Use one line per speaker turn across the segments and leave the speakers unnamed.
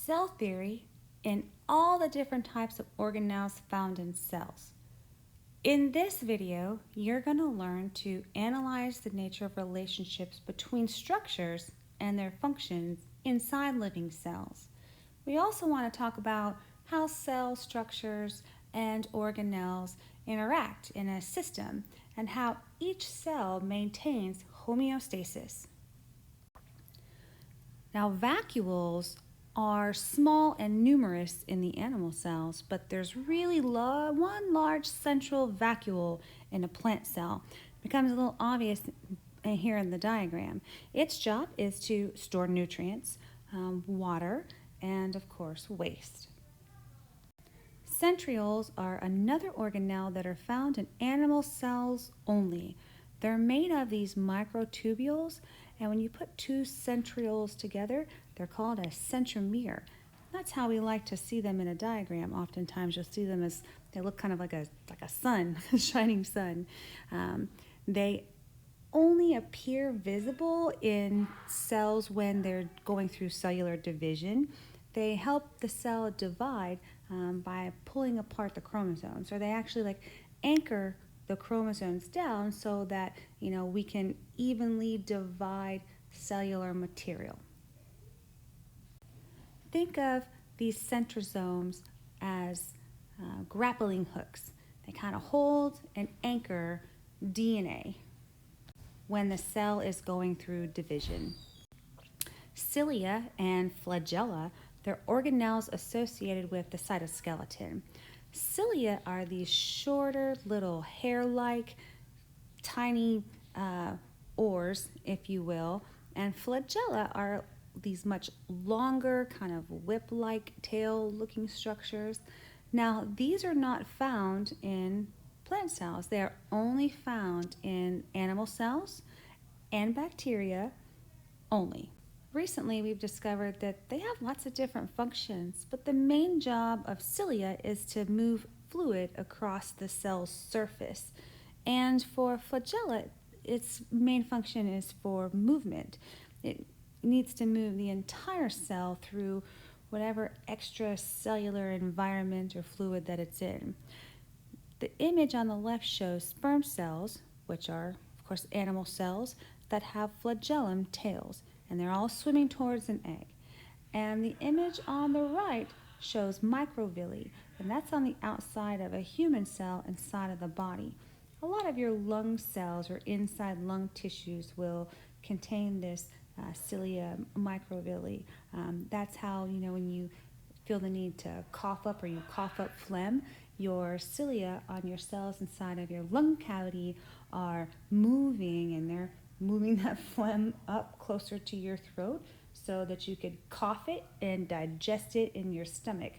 cell theory and all the different types of organelles found in cells. In this video, you're going to learn to analyze the nature of relationships between structures and their functions inside living cells. We also want to talk about how cell structures and organelles interact in a system and how each cell maintains homeostasis. Now, vacuoles are small and numerous in the animal cells, but there's really one large central vacuole in a plant cell. It becomes a little obvious here in the diagram. Its job is to store nutrients, water, and of course waste. Centrioles are another organelle that are found in animal cells only. They're made of these microtubules, and when you put two centrioles together, they're called a centromere. That's how we like to see them in a diagram. Oftentimes you'll see them as they look kind of like a sun, a shining sun. They only appear visible in cells when they're going through cellular division. They help the cell divide by pulling apart the chromosomes, or they actually anchor the chromosomes down so that we can evenly divide cellular material. Think of these centrosomes as grappling hooks. They kind of hold and anchor DNA when the cell is going through division. Cilia and flagella, they're organelles associated with the cytoskeleton. Cilia are these shorter, little hair-like, tiny oars, if you will, and flagella are these much longer, kind of whip-like tail-looking structures. Now, these are not found in plant cells. They are only found in animal cells and bacteria only. Recently, we've discovered that they have lots of different functions, but the main job of cilia is to move fluid across the cell's surface. And for flagella, its main function is for movement. It needs to move the entire cell through whatever extracellular environment or fluid that it's in. The image on the left shows sperm cells, which are, of course, animal cells that have flagellum tails, and they're all swimming towards an egg. And the image on the right shows microvilli, and that's on the outside of a human cell inside of the body. A lot of your lung cells or inside lung tissues will contain this cilia microvilli. That's how, when you feel the need to cough up or you cough up phlegm, your cilia on your cells inside of your lung cavity are moving, and they're moving that phlegm up closer to your throat so that you could cough it and digest it in your stomach.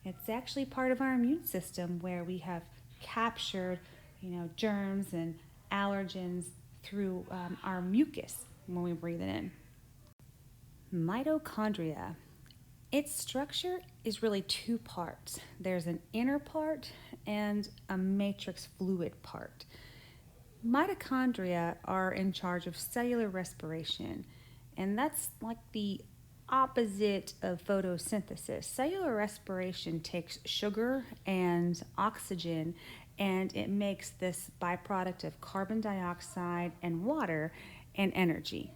It's actually part of our immune system where we have captured, germs and allergens through our mucus when we breathe it in. Mitochondria. Its structure is really two parts. There's an inner part and a matrix fluid part. Mitochondria are in charge of cellular respiration, and that's like the opposite of photosynthesis. Cellular respiration takes sugar and oxygen, and it makes this byproduct of carbon dioxide and water and energy.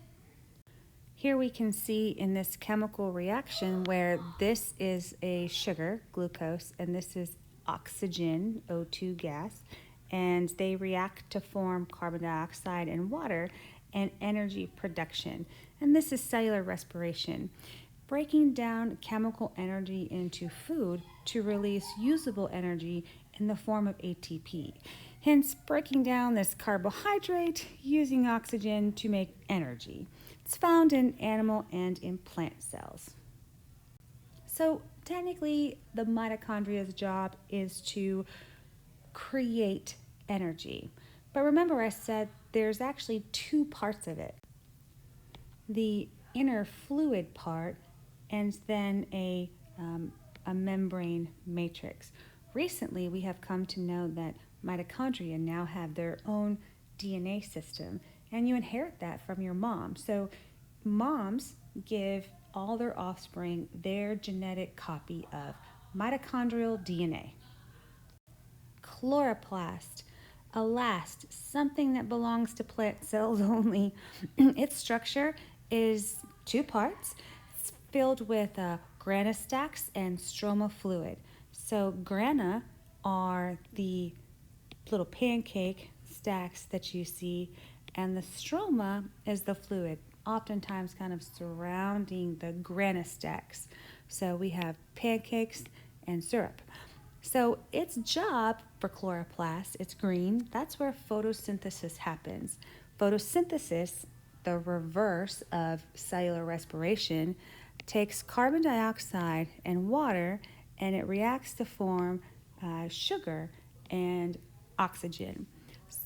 Here we can see in this chemical reaction where this is a sugar, glucose, and this is oxygen, O2 gas, and they react to form carbon dioxide and water and energy production. And this is cellular respiration, breaking down chemical energy into food to release usable energy in the form of ATP. Hence, breaking down this carbohydrate using oxygen to make energy. It's found in animal and in plant cells. So technically, the mitochondria's job is to create energy. But remember, I said there's actually two parts of it. The inner fluid part and then a membrane matrix. Recently, we have come to know that mitochondria now have their own DNA system, and you inherit that from your mom. So moms give all their offspring their genetic copy of mitochondrial DNA. Chloroplast, a last, something that belongs to plant cells only. Its structure is two parts. It's filled with grana stacks and stroma fluid. So grana are the little pancake stacks that you see, and the stroma is the fluid, oftentimes kind of surrounding the grana stacks. So we have pancakes and syrup. So its job for chloroplast, it's green, that's where photosynthesis happens. Photosynthesis, the reverse of cellular respiration, takes carbon dioxide and water and it reacts to form sugar and oxygen.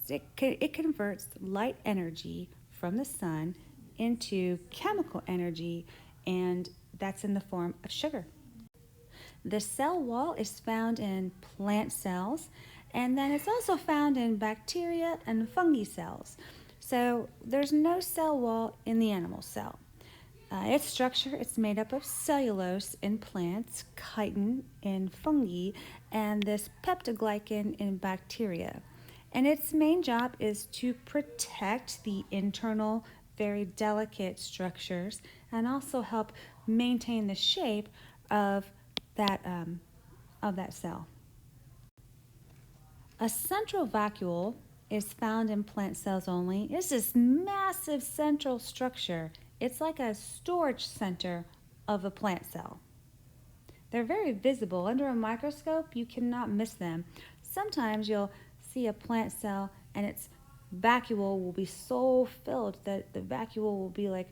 It converts light energy from the sun into chemical energy, and that's in the form of sugar. The cell wall is found in plant cells, and then it's also found in bacteria and fungi cells. So there's no cell wall in the animal cell. Its structure is made up of cellulose in plants, chitin in fungi, and this peptidoglycan in bacteria. And its main job is to protect the internal, very delicate structures and also help maintain the shape of that cell. A central vacuole is found in plant cells only. It's this massive central structure. It's like a storage center of a plant cell. They're very visible. Under a microscope, you cannot miss them. Sometimes you'll see a plant cell and its vacuole will be so filled that the vacuole will be like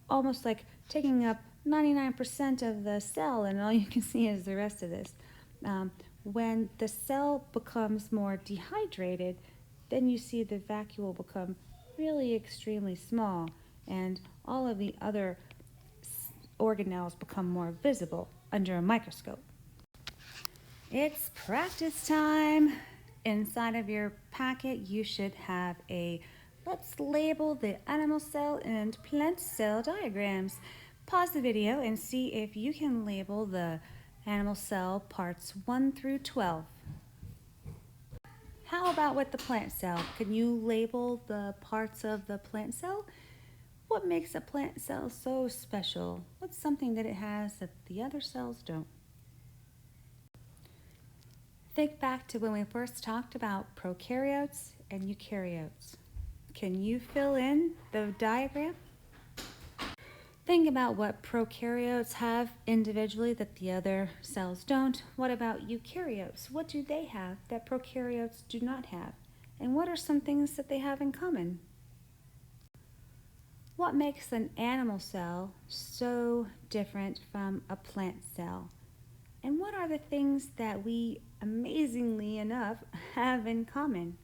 almost like taking up 99% of the cell, and all you can see is the rest of this. When the cell becomes more dehydrated, then you see the vacuole become really extremely small, and all of the other organelles become more visible under a microscope. It's practice time. Inside of your packet, you should have let's label the animal cell and plant cell diagrams. Pause the video and see if you can label the animal cell parts 1 through 12. How about with the plant cell? Can you label the parts of the plant cell? What makes a plant cell so special? What's something that it has that the other cells don't? Think back to when we first talked about prokaryotes and eukaryotes. Can you fill in the diagram? Think about what prokaryotes have individually that the other cells don't. What about eukaryotes? What do they have that prokaryotes do not have? And what are some things that they have in common? What makes an animal cell so different from a plant cell? And what are the things that we, amazingly enough, have in common?